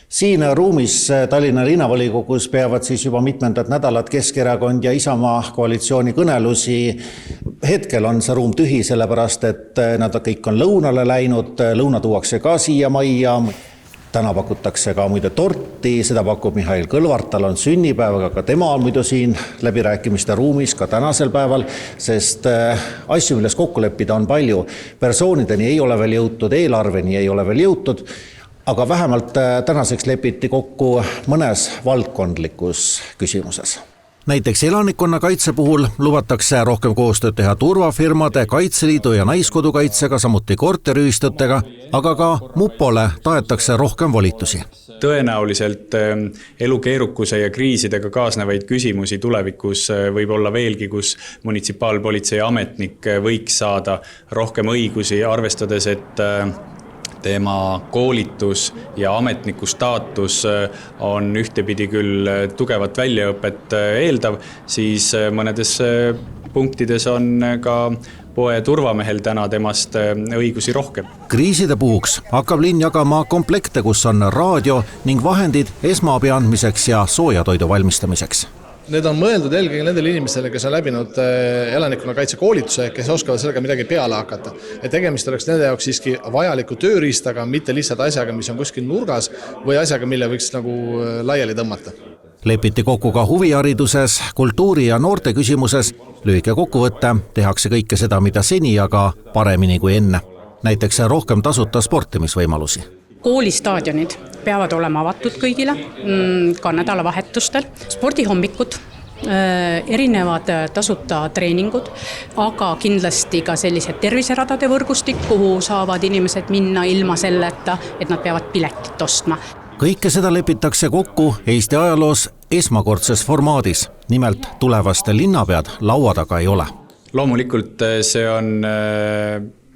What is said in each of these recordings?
Siin ruumis Tallinna linnavolikogus peavad siis juba mitmendat nädalat Keskerakond ja Isamaa koalitsiooni kõnelusi. Hetkel on see ruum tühi, sellepärast et nad kõik on lõunale läinud, lõuna tuuakse ka siia majja. Täna pakutakse ka muide torti, seda pakub Mihhail Kõlvart, tal on sünnipäev, aga ka tema on muidu siin läbirääkimiste ruumis ka tänasel päeval, sest asju, milles kokku leppida on palju. Persoonideni ei ole veel jõutud, eelarveni ei ole veel jõutud, aga vähemalt tänaseks lepiti kokku mõnes valdkondlikus küsimuses. Näiteks elanikkonnakaitse puhul lubatakse rohkem koostööd teha turvafirmade, Kaitseliidu ja Naiskodukaitsega, samuti korteriühistutega, aga ka Mupole tahetakse rohkem volitusi. Tõenäoliselt elu keerukuse ja kriisidega kaasnevaid küsimusi tulevikus võib olla veelgi, kus munitsipaalpolitsei ametnik võiks saada rohkem õigusi, arvestades, et tema koolitus ja ametniku staatus on ühtepidi küll tugevat väljaõpet eeldav, siis mõnedes punktides on ka poe turvamehel täna temast õigusi rohkem. Kriiside puhuks hakkab linn jagama komplekte, kus on raadio ning vahendid esmaabi andmiseks ja soojatoidu valmistamiseks. Need on mõeldud eelkõige nendele inimestele, kes on läbinud elanikkonnakaitse koolituse, kes oskavad sellega midagi peale hakata. Ja tegemist oleks nende jaoks siiski vajaliku tööriistaga, mitte lihtsalt asjaga, mis on kuskil nurgas või asjaga, mille võiks nagu laiali tõmmata. Lepiti kokku ka huvihariduses, kultuuri ja noorte küsimuses. Lühike kokkuvõtte, tehakse kõike seda, mida seni, aga paremini kui enne. Näiteks rohkem tasuta sportimisvõimalusi. Koolistaadionid peavad olema avatud kõigile, ka nädalavahetustel, spordihommikud, erinevad tasuta treeningud, aga kindlasti ka sellised terviseradade võrgustik, kuhu saavad inimesed minna ilma selleta, et nad peavad piletit ostma. Kõike seda lepitakse kokku Eesti ajaloos esmakordses formaadis, nimelt tulevaste linnapead laua taga ei ole. Loomulikult see on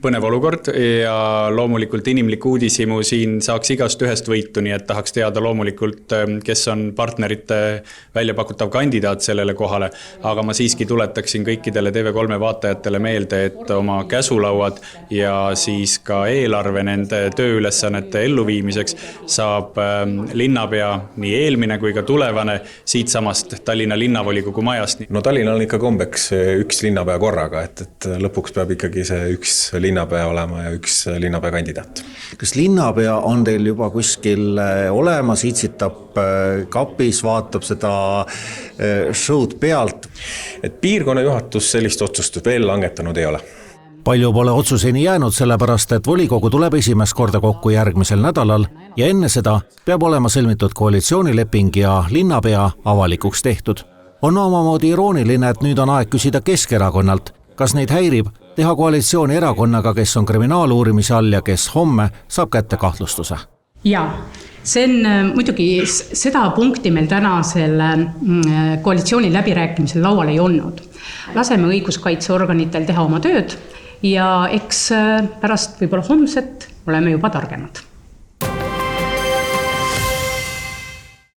põnev olukord ja loomulikult inimlik uudishimu siin saaks igast ühest võitu, nii et tahaks teada loomulikult, kes on partnerite väljapakutav kandidaat sellele kohale. Aga ma siiski tuletaksin kõikidele TV3 vaatajatele meelde, et oma käsulauad ja siis ka eelarve nende tööülesannete elluviimiseks saab linnapea nii eelmine kui ka tulevane siit samast Tallinna linnavolikogu majast. No Tallinna on ikka kombeks üks linnapea korraga, et lõpuks peab ikkagi see üks linnapea olema ja üks linnapea kandidaat. Kas linnapea on teil juba kuskil olemas, itsitab kapis, vaatab seda show'd pealt? Et piirkonna juhatus sellist otsust veel langetanud ei ole. Palju pole otsuseni jäänud, sellepärast, et volikogu tuleb esimest korda kokku järgmisel nädalal ja enne seda peab olema sõlmitud koalitsioonileping ja linnapea avalikuks tehtud. On omamoodi irooniline, et nüüd on aeg küsida Keskerakonnalt, kas neid häirib teha koalitsiooni erakonnaga, kes on kriminaaluurimise all ja kes homme saab kätte kahtlustuse. Ja, see on muidugi seda punkti meil täna selle koalitsiooni läbirääkimisel laual ei olnud. Laseme õiguskaitseorganitel teha oma tööd ja eks pärast võib-olla homset oleme juba targemad.